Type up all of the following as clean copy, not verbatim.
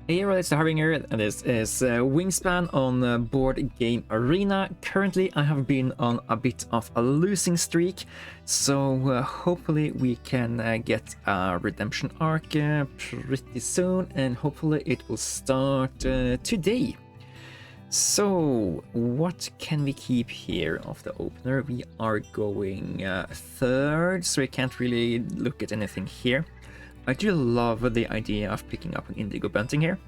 Hey everyone, it's the Harbinger, and this is Wingspan on Board Game Arena. Currently, I have been on a bit of a losing streak, so hopefully we can get a redemption arc pretty soon, and hopefully it will start today. So, what can we keep here of the opener? We are going third, so we can't really look at anything here. I do love the idea of picking up an indigo bunting here.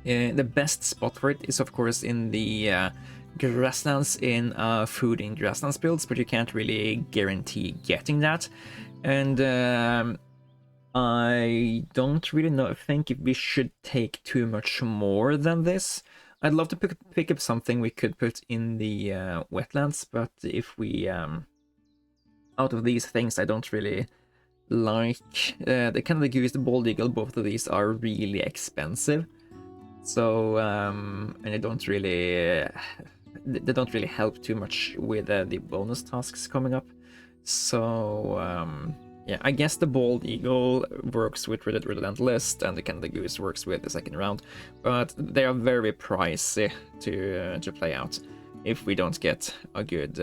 The best spot for it is of course in the grasslands in food in grasslands builds, but you can't really guarantee getting that. And I don't really think if we should take too much more than this. I'd love to pick up something we could put in the wetlands, but if we out of these things I don't really like the Canada Goose, the bald eagle. Both of these are really expensive, so and they don't really help too much with the bonus tasks coming up. So yeah, I guess the bald eagle works with Relentless, and the Canada Goose works with the second round, but they are very pricey to play out if we don't get a good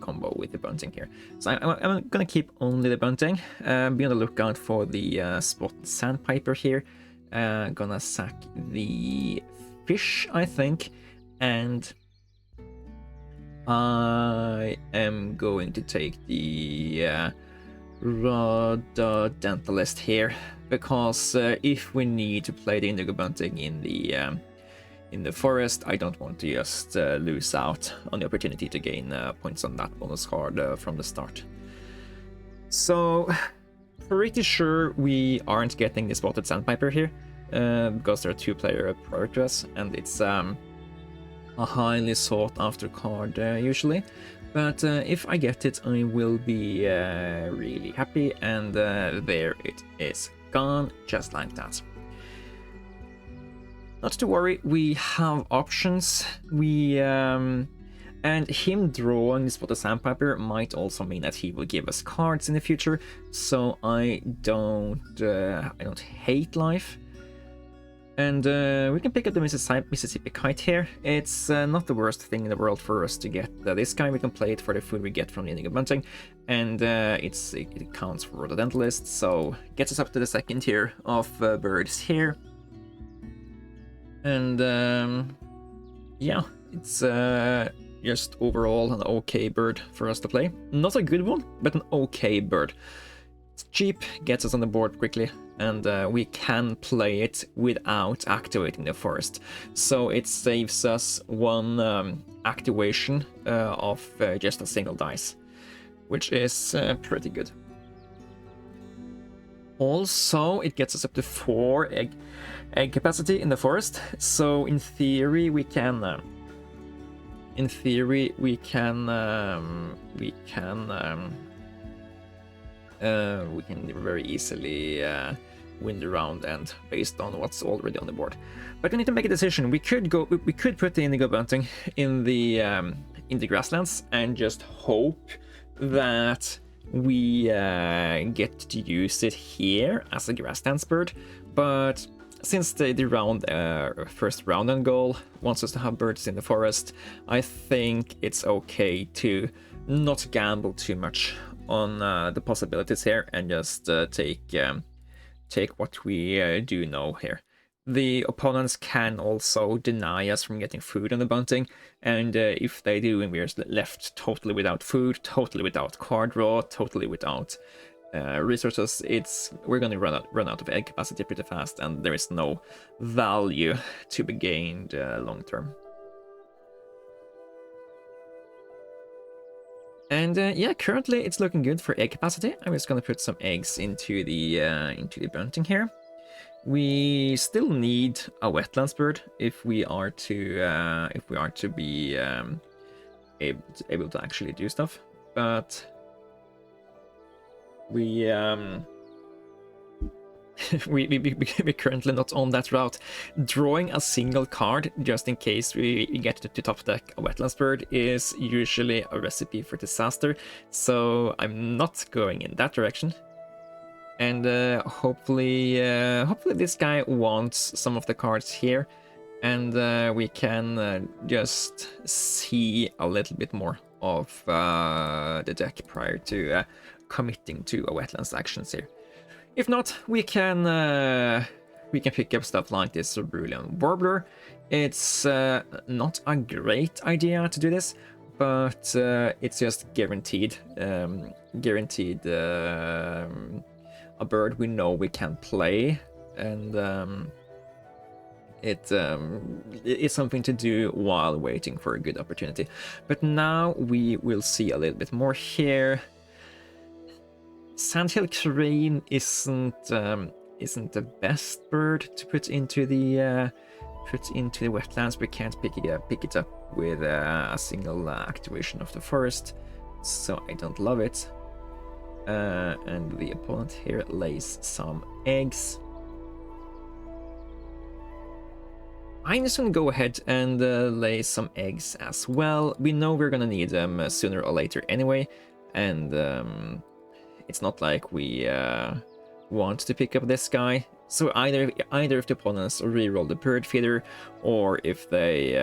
combo with the bunting here. So I'm gonna keep only the bunting. Be on the lookout for the spotted sandpiper here. Gonna sack the fish, I think, and I am going to take the dentalist here, because if we need to play the indigo bunting in the forest, I don't want to just lose out on the opportunity to gain points on that bonus card from the start. So, pretty sure we aren't getting the spotted sandpiper here, because there are 2 players prior to us, and it's a highly sought after card usually. But if I get it, I will be really happy, and there it is, gone just like that. Not to worry, we have options. And him drawing the spotted sandpiper might also mean that he will give us cards in the future. So I don't hate life. And we can pick up the Mississippi Kite here. It's not the worst thing in the world for us to get this guy. We can play it for the food we get from the indigo bunting, and it counts for the dentalist, so gets us up to the second tier of birds here. And yeah, it's just overall an okay bird for us to play. Not a good one, but an okay bird. It's cheap, gets us on the board quickly, and we can play it without activating the forest. So it saves us 1 activation of just a single dice, which is pretty good. Also, it gets us up to 4 egg capacity in the forest, so in theory we can very easily win the round end based on what's already on the board. But we need to make a decision. We could put the indigo bunting in the grasslands and just hope that we get to use it here as a grasslands bird, but since the first round end goal wants us to have birds in the forest, I think it's okay to not gamble too much on the possibilities here and just take what we do know here. The opponents can also deny us from getting food on the bunting, and if they do and we're left totally without food, totally without card draw, totally without resources, we're going to run out of egg capacity pretty fast, and there is no value to be gained long term. And yeah, currently it's looking good for egg capacity. I'm just going to put some eggs into the bunting here. We still need a wetlands bird if we are to be able to actually do stuff, but we're currently not on that route. Drawing a single card just in case we get to top deck a wetlands bird is usually a recipe for disaster, so I'm not going in that direction. And hopefully this guy wants some of the cards here, and we can just see a little bit more of the deck prior to committing to a wetlands actions here. If not, we can pick up stuff like this Cerulean Warbler. It's not a great idea to do this, but it's just guaranteed a bird we know we can play, and it's something to do while waiting for a good opportunity. But now we will see a little bit more here. Sandhill Crane isn't the best bird to put into the wetlands. We can't pick it up with a single activation of the forest, so I don't love it. And the opponent here lays some eggs. I'm just gonna go ahead and lay some eggs as well. We know we're gonna need them sooner or later anyway, and it's not like we want to pick up this guy. So either if the opponents reroll the bird feeder, or if they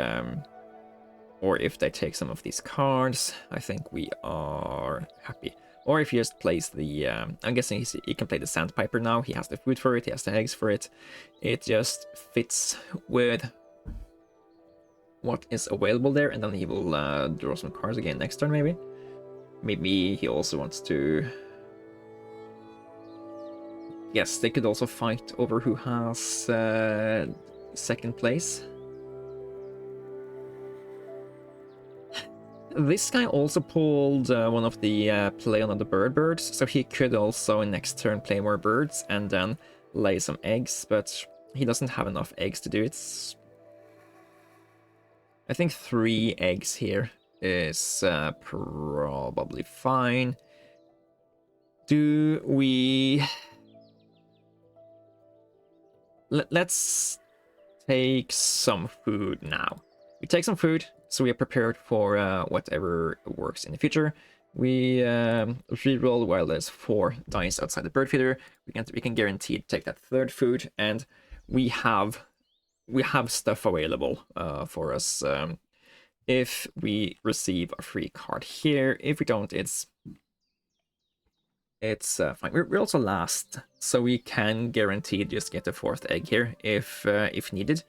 take some of these cards, I think we are happy. Or if he just plays the, I'm guessing he can play the Sandpiper now. He has the food for it, he has the eggs for it. It just fits with what is available there, and then he will draw some cards again next turn, maybe. Maybe he also wants to... Yes, they could also fight over who has second place. This guy also pulled one of the play on the birds, so he could also next turn play more birds and then lay some eggs, but he doesn't have enough eggs to do it. I think 3 eggs here is probably fine. Do we... Let's take some food now. We take some food, so we are prepared for whatever works in the future. We reroll while there's 4 dice outside the bird feeder. We can guarantee to take that 3rd food, and we have stuff available for us. If we receive a free card here, if we don't, it's fine. We're also last, so we can guarantee just get a 4th egg here if needed.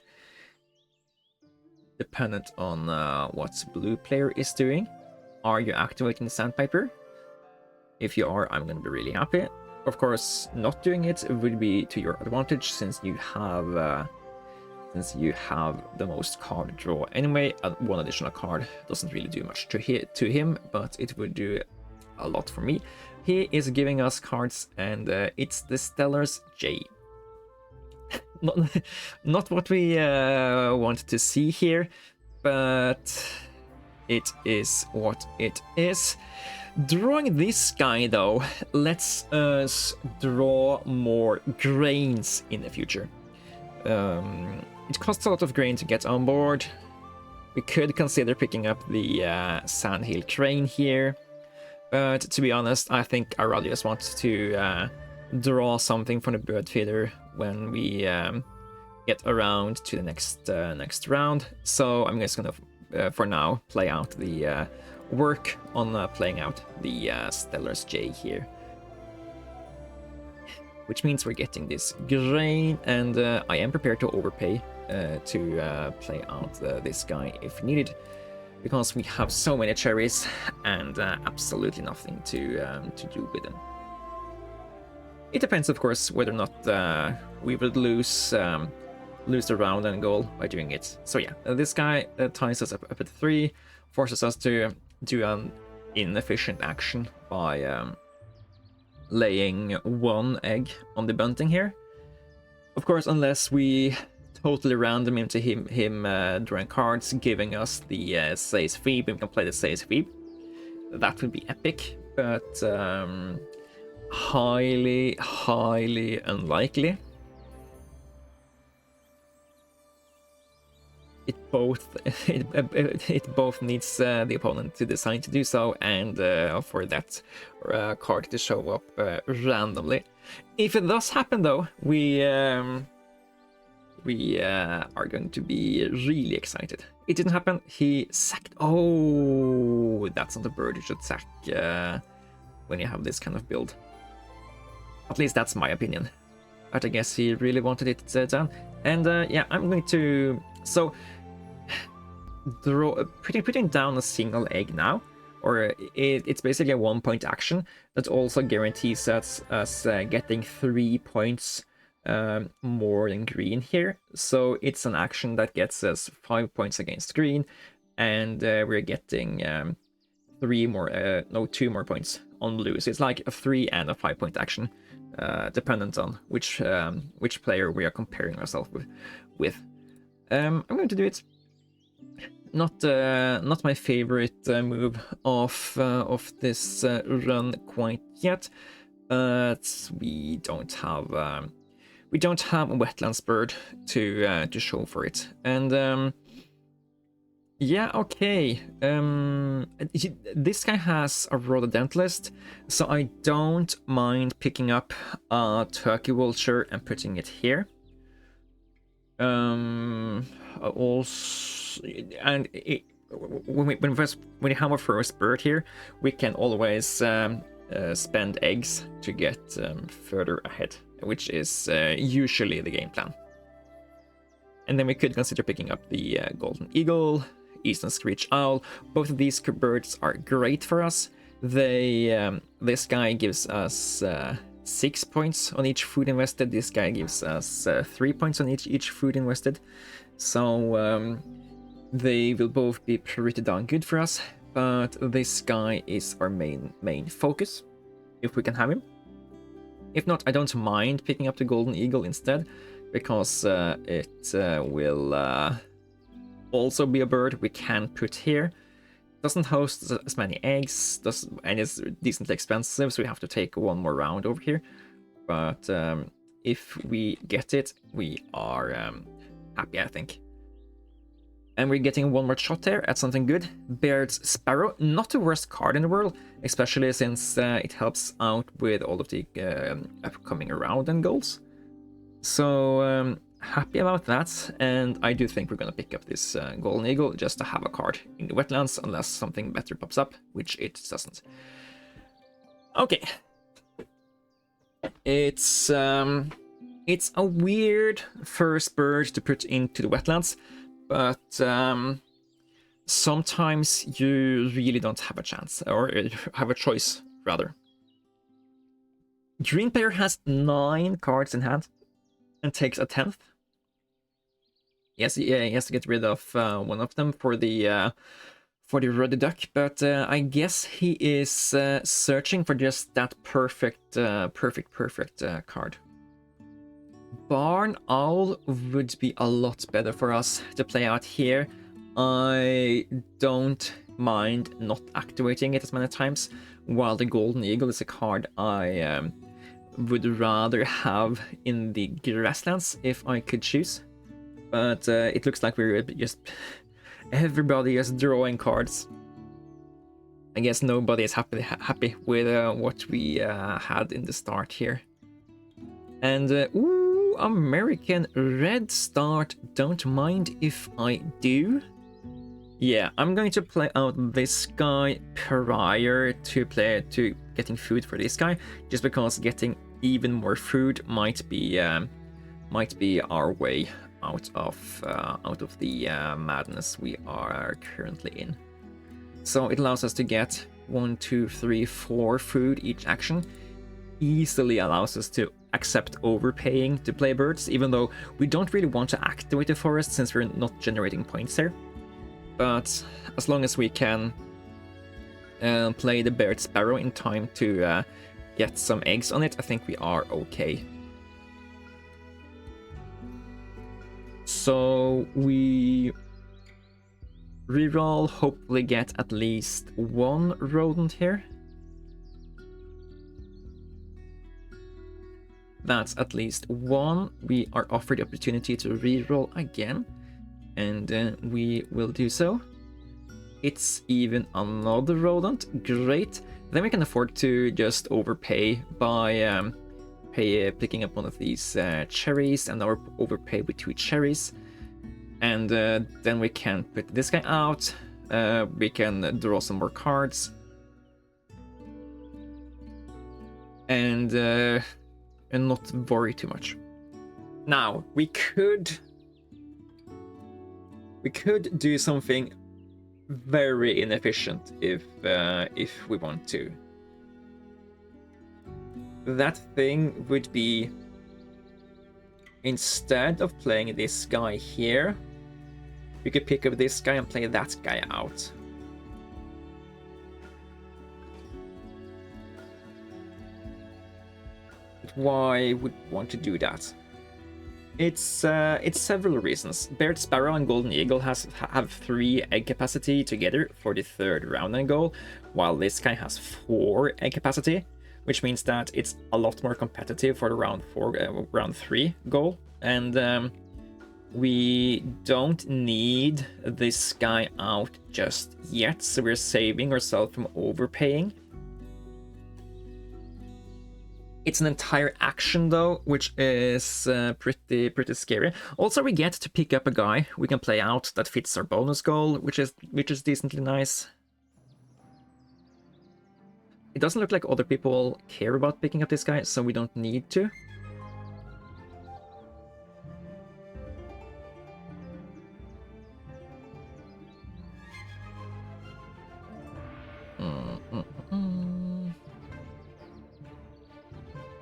Dependent on what blue player is doing. Are you activating the Sandpiper? If you are, I'm going to be really happy. Of course, not doing it would be to your advantage, since you have the most card draw anyway. 1 additional card doesn't really do much to him, but it would do a lot for me. He is giving us cards, and it's the Stellar's J. Not what we want to see here, but it is what it is. Drawing this guy, though, lets us draw more grains in the future. It costs a lot of grain to get on board. We could consider picking up the Sandhill Crane here, but to be honest, I think I rather just want to draw something from the bird feeder when we get around to the next round. So I'm just gonna for now play out the work on playing out the Stellar's J here, which means we're getting this grain, and I am prepared to overpay to play out this guy if needed, because we have so many cherries and absolutely nothing to do with them. It depends, of course, whether or not we would lose the round and goal by doing it. So yeah, this guy ties us up at 3, forces us to do an inefficient action by laying 1 egg on the bunting here. Of course, unless we totally random into him drawing cards, giving us the Say's Phoebe, we can play the Say's Phoebe. That would be epic, but highly unlikely. it both needs the opponent to decide to do so, and for that card to show up randomly. If it does happen, though, we are going to be really excited. It didn't happen. He sacked. Oh, that's not a bird you should sack when you have this kind of build. At least that's my opinion. But I guess he really wanted it done. And yeah, I'm going to putting down a single egg now, or it's basically a 1-point action that also guarantees us getting 3 points more than green here. So it's an action that gets us 5 points against green, and we're getting 2 more points on blue. So it's like a 3 and a 5-point action, dependent on which player we are comparing ourselves with. I'm going to do it. Not my favorite move of this run quite yet. We don't have a wetlands bird to show for it, and yeah, okay. This guy has a rhododentalist, so I don't mind picking up a turkey vulture and putting it here. Also, and when we have our first bird here, we can always spend eggs to get further ahead, which is usually the game plan. And then we could consider picking up the golden eagle, eastern screech owl. Both of these birds are great for us. This guy gives us 6 points on each food invested. This guy gives us 3 points on each food invested. So they will both be pretty darn good for us. But this guy is our main focus, if we can have him. If not, I don't mind picking up the golden eagle instead, because it will also be a bird we can put here. Doesn't host as many eggs, and is decently expensive, so we have to take one more round over here. But if we get it, we are happy, I think. And we're getting one more shot there at something good. Baird's Sparrow, not the worst card in the world, especially since it helps out with all of the upcoming round and goals. So happy about that, and I do think we're gonna pick up this golden eagle just to have a card in the wetlands, unless something better pops up, which it doesn't. Okay, it's a weird first bird to put into the wetlands, but sometimes you really don't have a chance, or have a choice rather. Green player has 9 cards in hand and takes a 10th. Yes, yeah, he has to get rid of one of them for the ruddy duck, but I guess he is searching for just that perfect card. Barn owl would be a lot better for us to play out here. I don't mind not activating it as many times, while the golden eagle is a card I would rather have in the grasslands if I could choose. But it looks like we're just... everybody is drawing cards. I guess nobody is happy with what we had in the start here. And, ooh, American Red Start, don't mind if I do. Yeah, I'm going to play out this guy prior to getting food for this guy, just because getting even more food might be our way out of the madness we are currently in. So it allows us to get 1, 2, 3, 4 food each action. Easily allows us to accept overpaying to play birds, even though we don't really want to activate the forest since we're not generating points here. But as long as we can play the Baird's Sparrow in time to get some eggs on it, I think we are okay. So we reroll, hopefully get at least 1 rodent here. That's at least 1. We are offered the opportunity to reroll again. and we will do so. It's even another rodent. Great. Then we can afford to just overpay by picking up one of these cherries, and overpay with 2 cherries. And then we can put this guy out. We can draw some more cards. And not worry too much. Now, we could do something very inefficient if we want to. That thing would be, instead of playing this guy here, we could pick up this guy and play that guy out. But why would we want to do that? It's several reasons. Barred Sparrow and Golden Eagle have 3 egg capacity together for the 3rd round and goal, while this guy has 4 egg capacity, which means that it's a lot more competitive for the round 3 goal. And we don't need this guy out just yet, so we're saving ourselves from overpaying. It's an entire action though, which is pretty scary. Also, we get to pick up a guy we can play out that fits our bonus goal, which is decently nice. It doesn't look like other people care about picking up this guy, so we don't need to.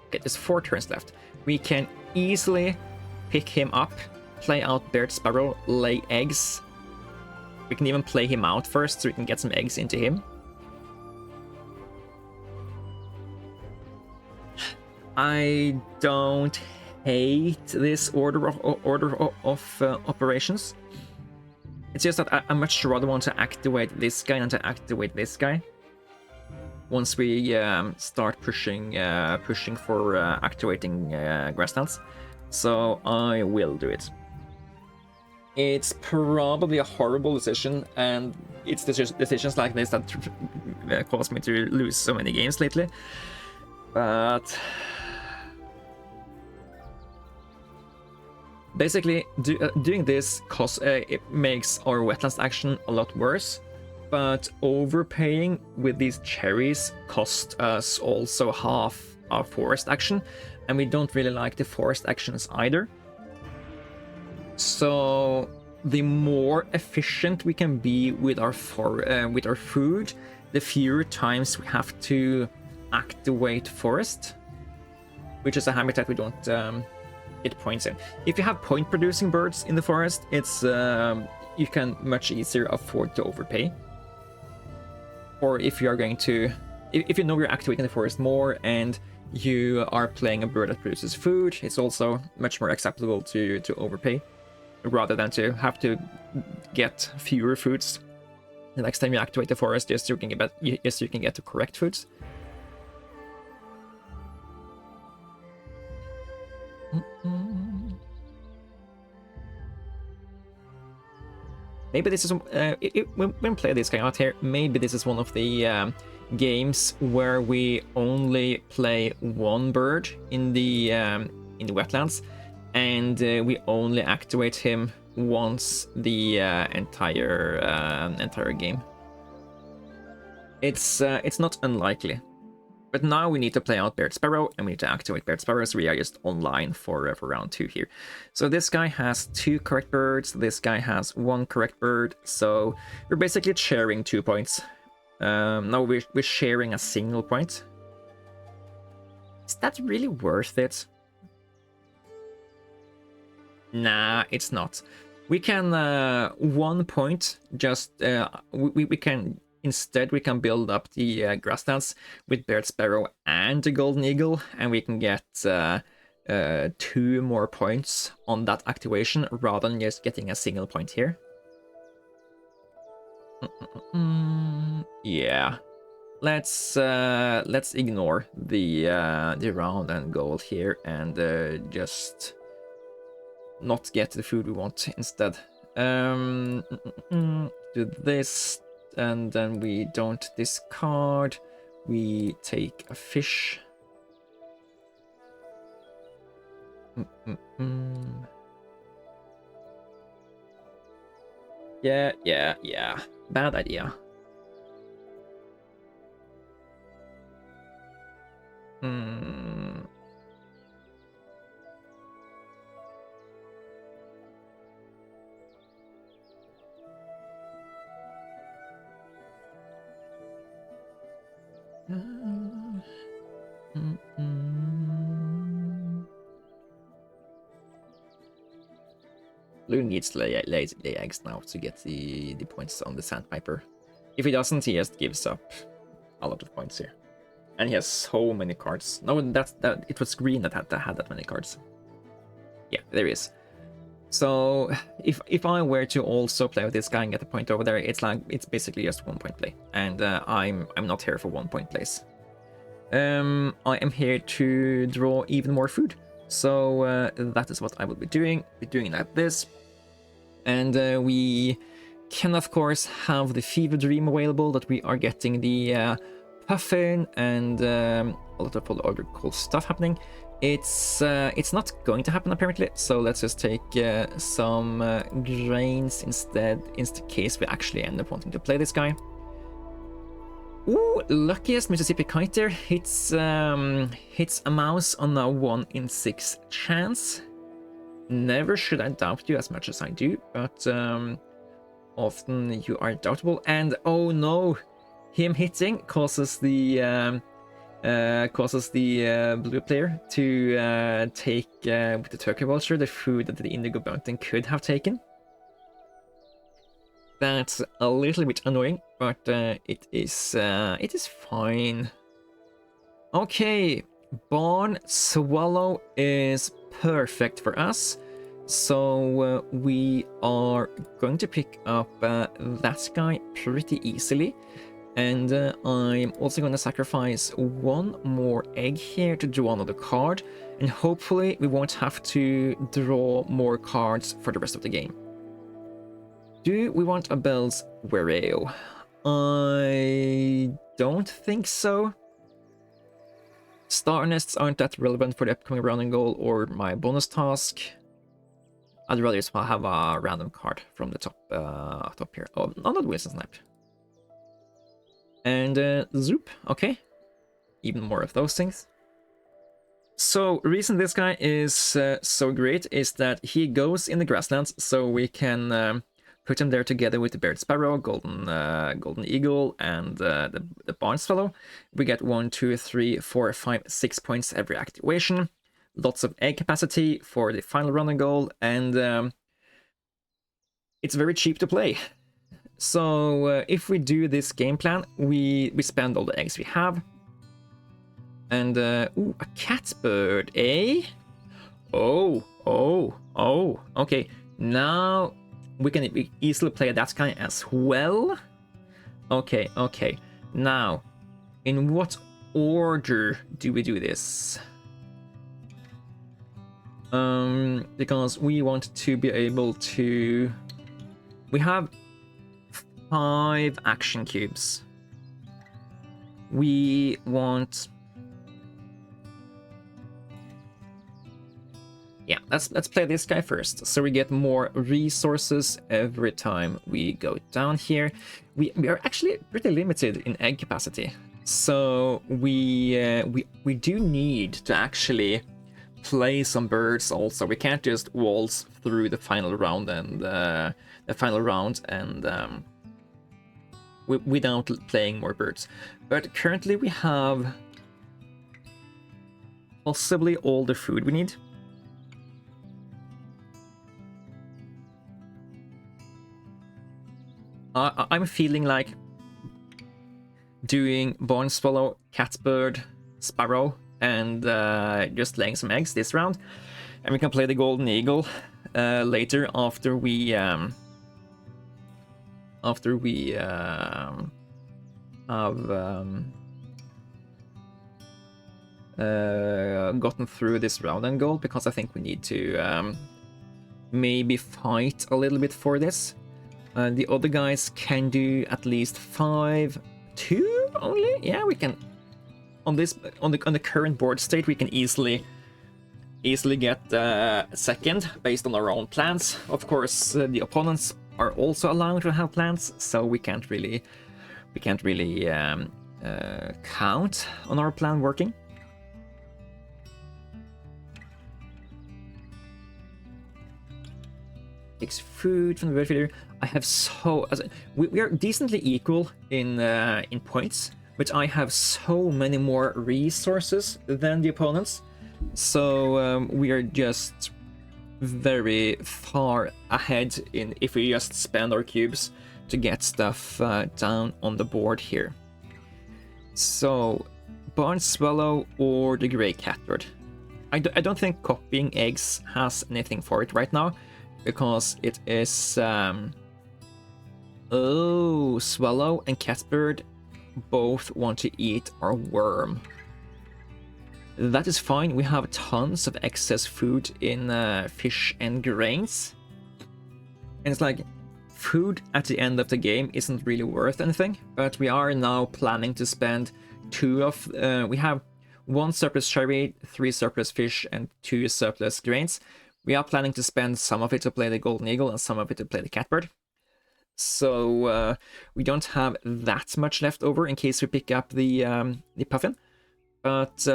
Okay, there's 4 turns left. We can easily pick him up, play out Barred Sparrow, lay eggs. We can even play him out first so we can get some eggs into him. I don't hate this order of operations. It's just that I much rather want to activate this guy than to activate this guy. Once we start pushing for activating grasslands, so I will do it. It's probably a horrible decision, and it's decisions like this that caused me to lose so many games lately. But basically, doing this it makes our wetlands action a lot worse. But overpaying with these cherries cost us also half our forest action, and we don't really like the forest actions either. So the more efficient we can be with our food, the fewer times we have to activate forest, which is a habitat we don't get points in. If you have point producing birds in the forest, it's you can much easier afford to overpay. Or if you are going to, if you know you're activating the forest more and you are playing a bird that produces food, it's also much more acceptable to overpay, rather than to have to get fewer foods the next time you activate the forest, just so you can get the correct foods. Maybe this is when we play this guy out here. Maybe this is one of the games where we only play one bird in the wetlands, and we only activate him once the entire game. It's not unlikely. But now we need to play out Barred Sparrow, and we need to activate Barred Sparrow, so we are just online for round 2 here. So this guy has 2 correct birds, this guy has 1 correct bird, so we're basically sharing 2 points. No, we're sharing a single point. Is that really worth it? Nah, it's not. We can 1 point just we can. Instead, we can build up the grasslands with Barred Sparrow and the Golden Eagle, and we can get 2 more points on that activation rather than just getting a single point here. Yeah, let's ignore the round and goal here and just not get the food we want instead. Do this, and then we don't discard. We take a fish. Yeah. Bad idea. Blue needs to lay eggs now to get the points on the Sandpiper. If he doesn't, he just gives up a lot of points here. And he has so many cards. No, it was green that had that many cards. Yeah, there is. So if I were to also play with this guy and get a point over there, it's basically just 1 point play. And I'm not here for 1 point plays. I am here to draw even more food. So that is what I will be doing. Like this. And we can of course have the Fever Dream available, that we are getting the Puffin and a lot of other cool stuff happening. It's not going to happen apparently, so let's just take some grains instead, in case we actually end up wanting to play this guy. Ooh, luckiest Mississippi Kiter hits a mouse on a 1 in 6 chance. Never should I doubt you as much as I do, but often you are doubtable. And oh no, him hitting causes the blue player to take with the turkey vulture the food that the indigo bunting could have taken. That's a little bit annoying, but it is fine. Okay, Barn Swallow is perfect for us, so we are going to pick up that guy pretty easily. And I'm also going to sacrifice 1 more egg here to draw another card, and hopefully we won't have to draw more cards for the rest of the game. Do we want a Bell's Wareo? I don't think so. Star Nests aren't that relevant for the upcoming rounding goal or my bonus task. I'd rather just have a random card from the top here. Oh, not Wilson Snap. And Zoop, okay. Even more of those things. So, reason this guy is so great is that he goes in the grasslands, so we can put him there together with the Bird Sparrow, Golden Eagle, and the Barn Swallow. We get 1, 2, 3, 4, 5, 6 points every activation. Lots of egg capacity for the final running goal, and it's very cheap to play. So if we do this game plan, we spend all the eggs we have. And ooh, a catbird, eh? Oh, okay. Now we can easily play that guy as well. Okay. Now, in what order do we do this? Because we want to be able to... We have 5 action cubes. We want... Yeah, let's play this guy first, so we get more resources every time we go down here. We are actually pretty limited in egg capacity, so we do need to actually play some birds also. We can't just waltz through the final round without playing more birds. But currently we have possibly all the food we need. I'm feeling like doing Barn Swallow, Catbird, Sparrow, and just laying some eggs this round. And we can play the Golden Eagle later after we have gotten through this round and goal, because I think we need to maybe fight a little bit for this. The other guys can do at least 5, 2 only. Yeah, we can. On the current board state, we can easily get second based on our own plans. Of course, the opponents are also allowed to have plans, so we can't really count on our plan working. Takes food from the bird feeder. I have we are decently equal in points, but I have so many more resources than the opponents. So we are just very far ahead in if we just spend our cubes to get stuff down on the board here. So, barn swallow or the grey catbird. I don't think copying eggs has anything for it right now, because it is oh, swallow and catbird both want to eat our worm. That is fine. We have tons of excess food in fish and grains, and it's like food at the end of the game isn't really worth anything, but we are now planning to spend we have 1 surplus cherry, 3 surplus fish, and 2 surplus grains. We are planning to spend some of it to play the golden eagle and some of it to play the catbird. So we don't have that much left over in case we pick up the puffin. But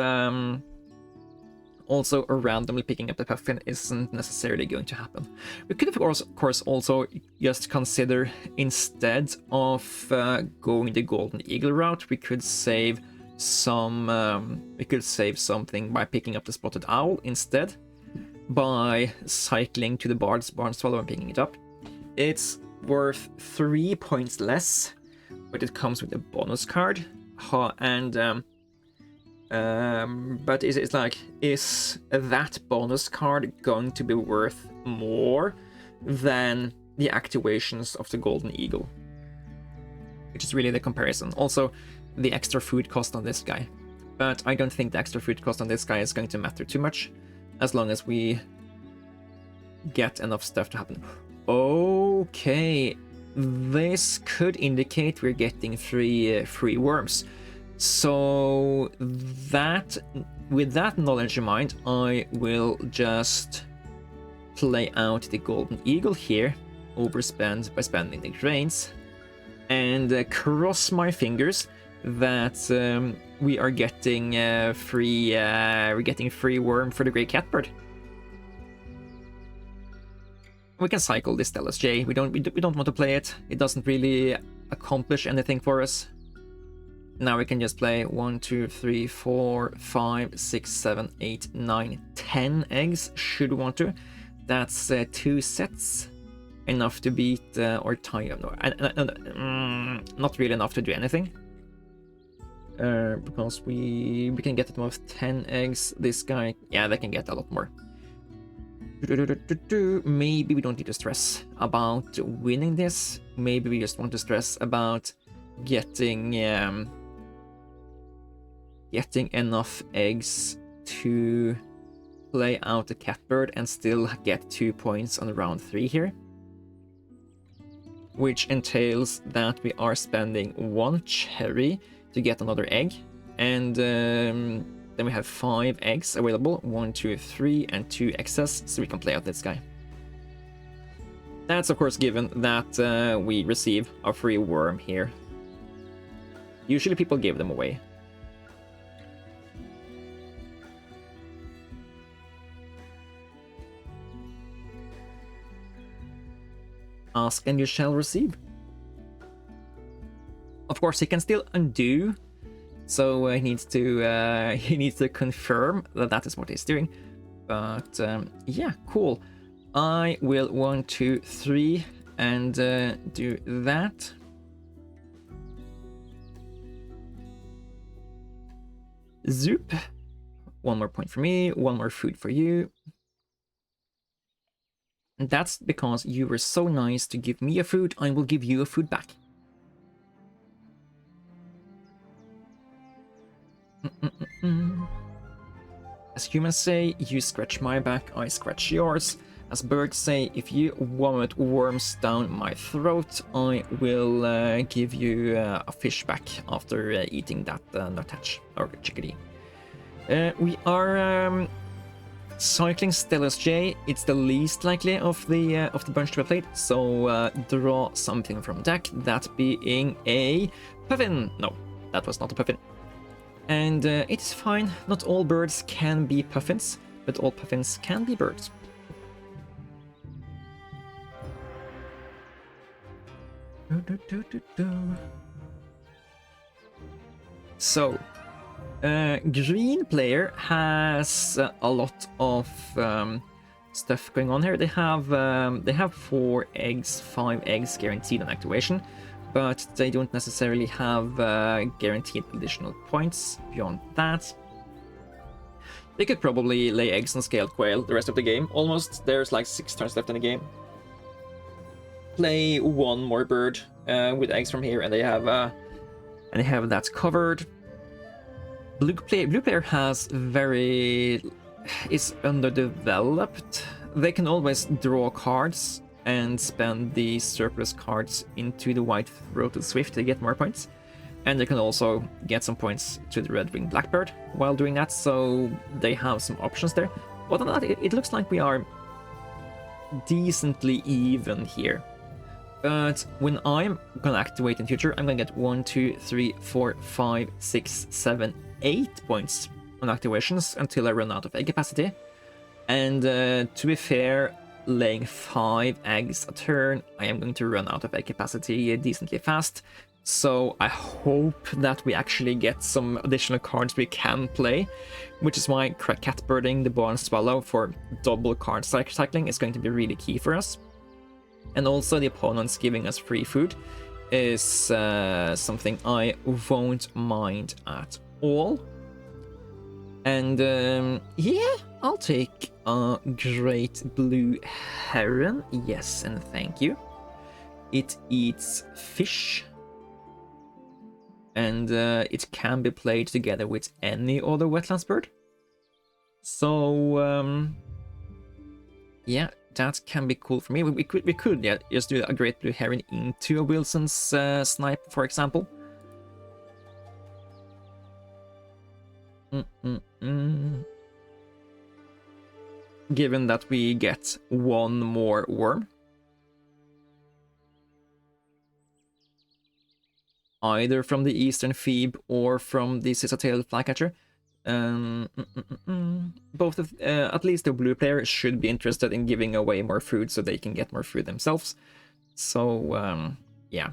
also randomly picking up the puffin isn't necessarily going to happen. We could of course also just consider, instead of going the golden eagle route, we could save something by picking up the spotted owl instead, by cycling to the barn swallow and picking it up. It's worth 3 points less, but it comes with a bonus card, but it's like, is that bonus card going to be worth more than the activations of the golden eagle? Which is really the comparison. Also, the extra food cost on this guy. But I don't think the extra food cost on this guy is going to matter too much, as long as we get enough stuff to happen. Okay, this could indicate we're getting 3 free worms. So with that knowledge in mind, I will just play out the golden eagle here, overspend by spending the grains, and cross my fingers that we are getting free worm for the grey catbird. We can cycle this LSJ. We don't want to play it. It doesn't really accomplish anything for us. Now we can just play 1, 2, 3, 4, 5, 6, 7, 8, 9, 10 eggs, should we want to. That's 2 sets. Enough to beat or tie up. No, not really enough to do anything. Because we can get at most 10 eggs. This guy, yeah, they can get a lot more. Maybe we don't need to stress about winning this. Maybe we just want to stress about getting enough eggs to play out the catbird and still get 2 points on round 3 here. Which entails that we are spending 1 cherry to get another egg, and then we have 5 eggs available, 1, 2, 3, and 2 excess, so we can play out this guy. That's of course given that we receive a free worm here. Usually people give them away. Ask and you shall receive. Of course, he can still undo, so he needs to confirm that that is what he's doing. But yeah, cool. I will 1, 2, 3 and do that. Zoop. 1 more point for me, 1 more food for you. And that's because you were so nice to give me a food, I will give you a food back. As humans say, you scratch my back, I scratch yours. As birds say, if you vomit worms down my throat, I will give you a fish back after eating that nuthatch or chickadee. We are cycling Stellus J. It's the least likely of the bunch to be played, so draw something from deck. That being a puffin. No, that was not a puffin. And it is fine. Not all birds can be puffins, but all puffins can be birds. So, green player has a lot of stuff going on here. They have 4 eggs, 5 eggs guaranteed on activation, but they don't necessarily have guaranteed additional points beyond that. They could probably lay eggs on scaled quail the rest of the game. Almost. There's like 6 turns left in the game. Play 1 more bird with eggs from here, and they have that covered. Blue player is underdeveloped. They can always draw cards and spend the surplus cards into the white-throated swift to get more points. And they can also get some points to the red-winged blackbird while doing that, so they have some options there. Other than that, it looks like we are decently even here. But when I'm gonna activate in future, I'm gonna get 1, 2, 3, 4, 5, 6, 7, 8 points on activations until I run out of egg capacity. And to be fair, laying 5 eggs a turn, I am going to run out of egg capacity decently fast. So I hope that we actually get some additional cards we can play, which is why catbirding the Barn Swallow for double card cycling is going to be really key for us. And also the opponents giving us free food is something I won't mind at all. And yeah, I'll take a great blue heron. Yes, and thank you. It eats fish. And it can be played together with any other wetlands bird. So yeah, that can be cool for me. We could yeah, just do a great blue heron into a Wilson's snipe, for example. Given that we get 1 more worm. Either from the Eastern Phoebe or from the scissor-tailed flycatcher. Both of, at least the blue player should be interested in giving away more food so they can get more food themselves. So, yeah.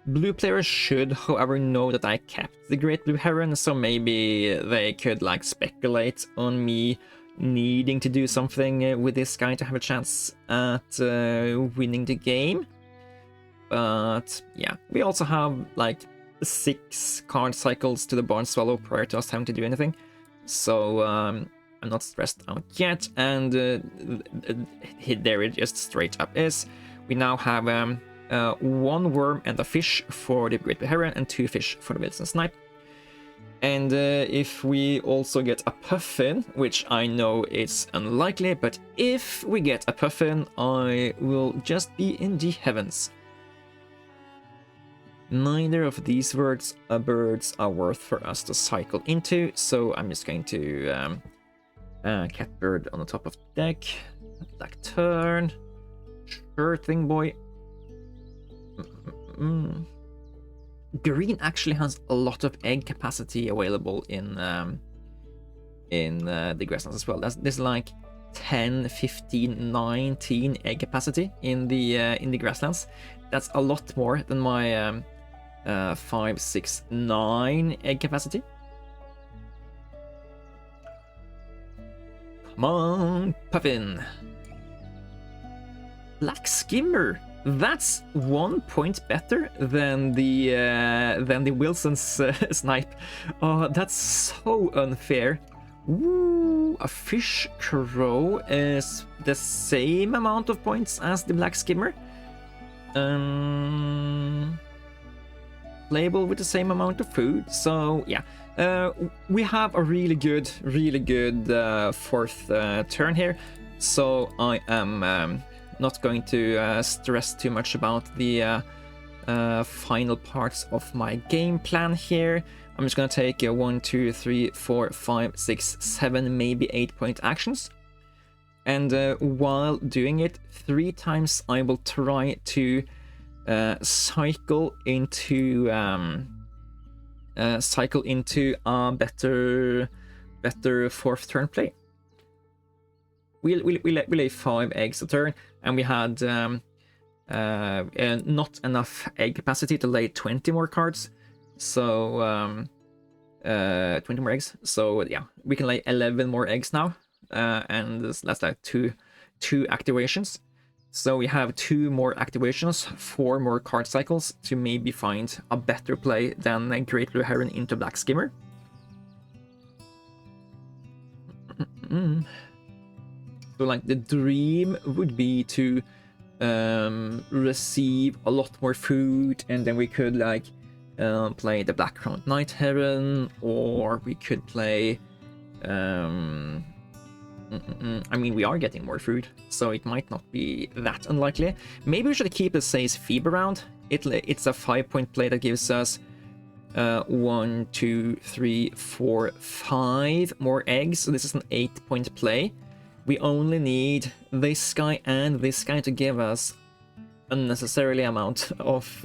Blue players should, however, know that I kept the Great Blue Heron, so maybe they could, like, speculate on me needing to do something with this guy to have a chance at winning the game. But, yeah, we also have, like, 6 card cycles to the Barn Swallow prior to us having to do anything. So, I'm not stressed out yet, and there it just straight up is. We now have 1 worm and a fish for the Great Blue Heron and 2 fish for the Wilson Snipe. And if we also get a puffin, which I know is unlikely, but if we get a puffin, I will just be in the heavens. Neither of these birds are worth for us to cycle into, so I'm just going to catbird on the top of the deck. Black turn. Sure thing, boy. Green actually has a lot of egg capacity available in the grasslands as well. There's like 10, 15, 19 egg capacity in the grasslands. That's a lot more than my 5, 6, 9 egg capacity. Come on, puffin. Black skimmer. That's 1 point better than the Wilson's snipe. Oh, that's so unfair. Ooh, a fish crow is the same amount of points as the black skimmer. playable with the same amount of food. So yeah, we have a really good fourth turn here. So I am not going to stress too much about the final parts of my game plan here. I'm just gonna take 1, 2, 3, 4, 5, 6, 7, maybe 8 point actions. And while doing it, 3 times I will try to cycle into a better fourth turn play. We lay 5 eggs a turn, and we had not enough egg capacity to lay 20 more cards. So 20 more eggs. So yeah, we can lay 11 more eggs now, and that's like two activations. So we have 2 more activations, 4 more card cycles to maybe find a better play than a Great Blue Heron into Black Skimmer. So like the dream would be to receive a lot more food, and then we could like play the Black Crowned Night Heron, or we could play I mean, we are getting more food, so it might not be that unlikely. Maybe we should keep the Say's Phoebe around. It's a 5 point play that gives us 1, 2, 3, 4, 5 more eggs. So this is an 8 point play. We only need this guy and this guy to give us unnecessarily amount of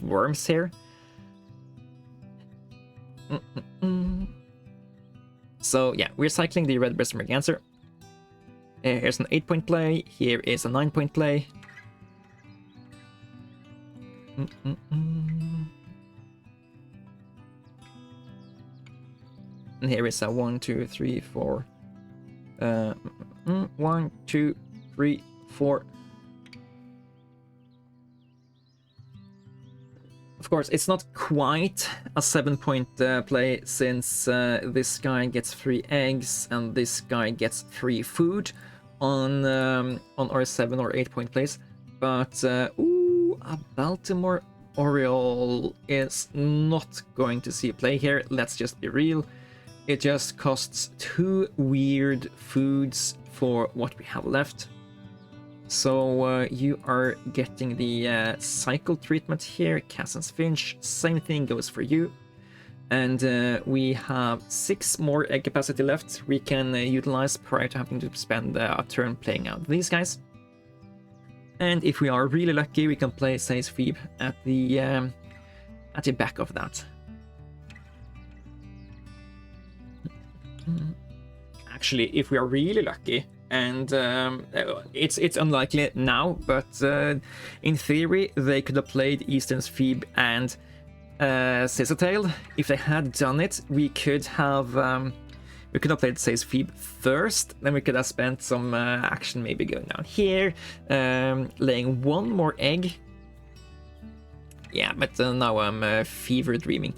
worms here. So yeah, we're cycling the Red-breasted Merganser. Here's an 8 point play. Here is a 9 point play. And here is a 1, 2, 3, 4. 1, 2, 3, 4. Of course, it's not quite a 7 point play, since this guy gets 3 eggs and this guy gets 3 food on our 7 or 8 point plays. But ooh, a Baltimore Oriole is not going to see a play here. Let's just be real. It just costs 2 weird foods for what we have left. So you are getting the cycle treatment here, Cassin's Finch. Same thing goes for you. And we have 6 more egg capacity left we can utilize prior to having to spend a turn playing out these guys. And if we are really lucky, we can play Say's Phoebe at the back of that. Actually, if we are really lucky, and it's unlikely now, but in theory they could have played Eastern's Phoebe and Scissortail. If they had done it, we could have played Say's Phoebe first, then we could have spent some action maybe going down here, laying 1 more egg. Yeah, but now I'm fever dreaming.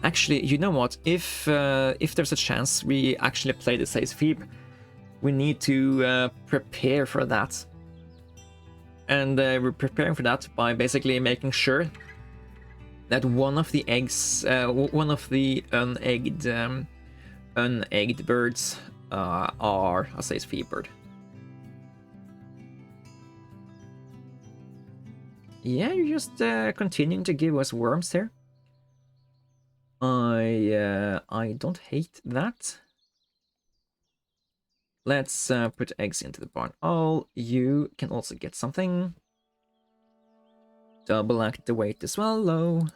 Actually, you know what? If there's a chance we actually play the Say's Phoebe, we need to prepare for that. And we're preparing for that by basically making sure that one of the eggs, one of the unegged birds are a Say's Phoebe bird. Yeah, you're just continuing to give us worms here. I don't hate that. Let's put eggs into the barn. Oh, you can also get something. Double activate the swallow.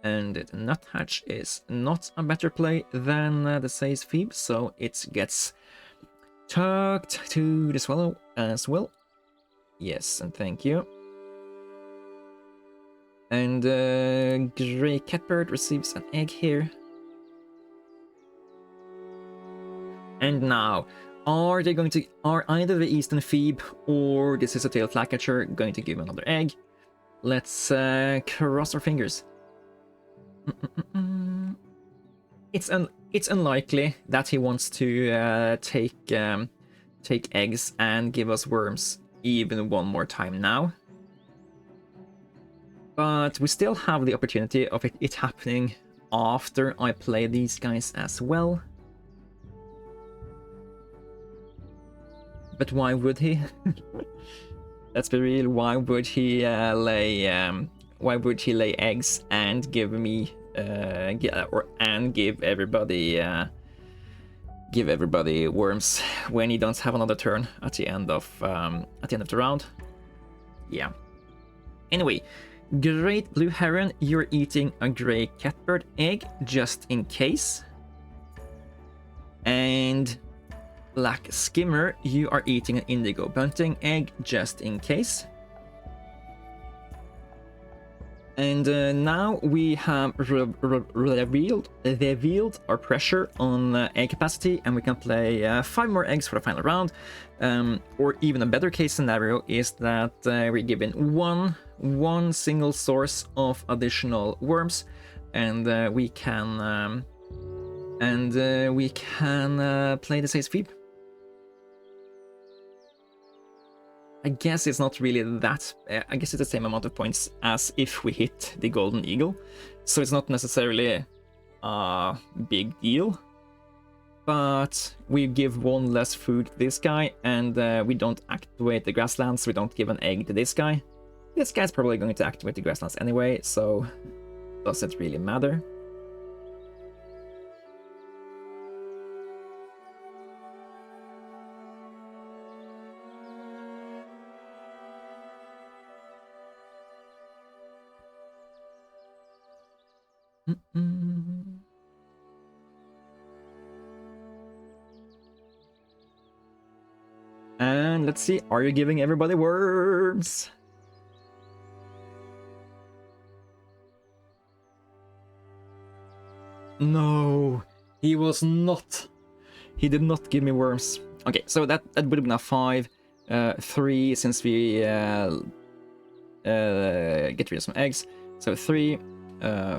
And the nuthatch is not a better play than the Say's Phoebe, so it gets tucked to the swallow as well. Yes, and thank you. And Grey Catbird receives an egg here. And now, are either the Eastern Phoebe or the Scissortail Flatcatcher going to give another egg? Let's cross our fingers. It's unlikely that he wants to take eggs and give us worms even one more time now. but we still have the opportunity of it happening after I play these guys as well. But why would he? Let's be real. Why would he lay eggs and give me give everybody worms when he don't have another turn at the end of the round? Yeah. Anyway, Great Blue Heron, you're eating a Grey Catbird egg just in case. And Black Skimmer, you are eating an Indigo Bunting egg just in case. And now we have revealed our pressure on egg capacity, and we can play 5 more eggs for the final round. Or even a better case scenario is that we're given one single source of additional worms, and we can play the safe sweep. I guess it's not really that. I guess it's the same amount of points as if we hit the Golden Eagle, so it's not necessarily a big deal. But we give 1 less food to this guy, and we don't activate the grasslands, so we don't give an egg to this guy. This guy's probably going to activate the grasslands anyway, so does it really matter? And let's see, are you giving everybody worms? No, he was not. He did not give me worms. Okay, so that would have been a 5, 3 since we get rid of some eggs. So 3,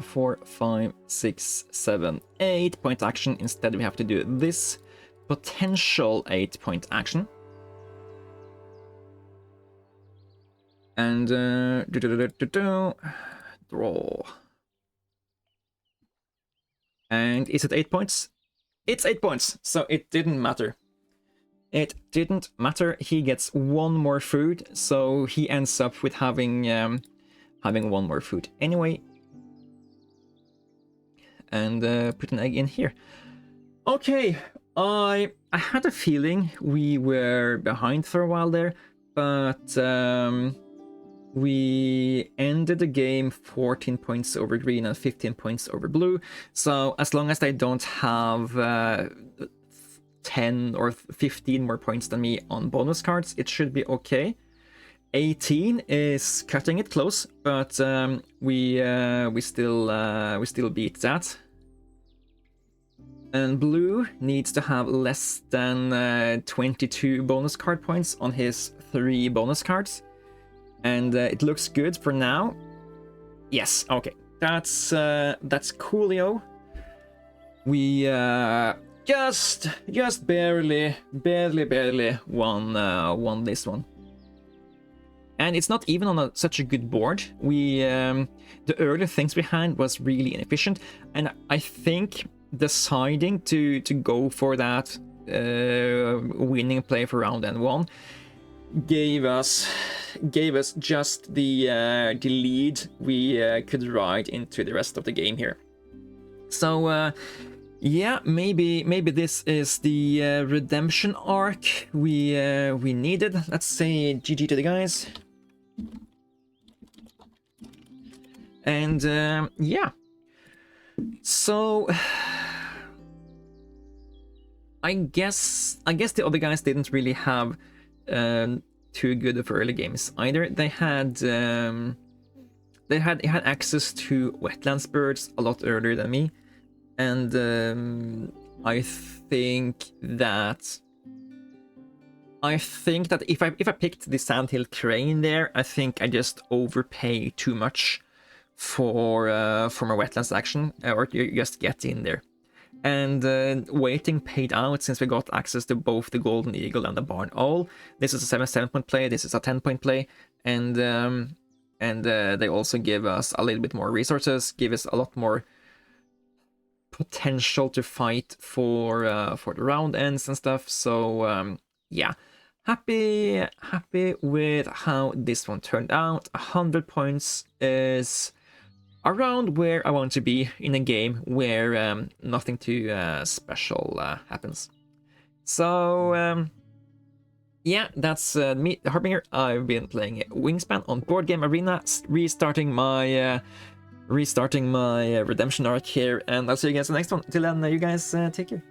4, 5, 6, 7, 8 point action. Instead, we have to do this potential 8 point action. And draw. And is it 8 points? It's 8 points, so it didn't matter. It didn't matter. He gets 1 more food, so he ends up with having 1 more food anyway. And put an egg in here. Okay, I had a feeling we were behind for a while there, but we ended the game 14 points over green and 15 points over blue. So as long as they don't have 10 or 15 more points than me on bonus cards, it should be okay. 18 is cutting it close, but we still beat that. And blue needs to have less than 22 bonus card points on his 3 bonus cards. And it looks good for now. Yes, okay. That's coolio. We just barely won this one. And it's not even on such a good board. The earlier things we had was really inefficient, and I think deciding to go for that winning play for round N1 gave us just the lead we could ride into the rest of the game here. So yeah, maybe this is the redemption arc we needed. Let's say GG to the guys. And yeah, so I guess the other guys didn't really have too good of early games either. They had access to wetlands birds a lot earlier than me, and I think that if I picked the Sandhill Crane there, I think I just overpay too much for my wetlands action, or you just get in there. And waiting paid out since we got access to both the Golden Eagle and the Barn Owl. This is a 7 point play, this is a 10 point play, and and they also give us a little bit more resources, give us a lot more potential to fight for the round ends and stuff. So yeah, happy with how this one turned out. 100 points is around where I want to be in a game where nothing too special happens. So yeah, that's me, Harbinger. I've been playing Wingspan on Board Game Arena, restarting my redemption arc here, and I'll see you guys in the next one. Till then, you guys take care.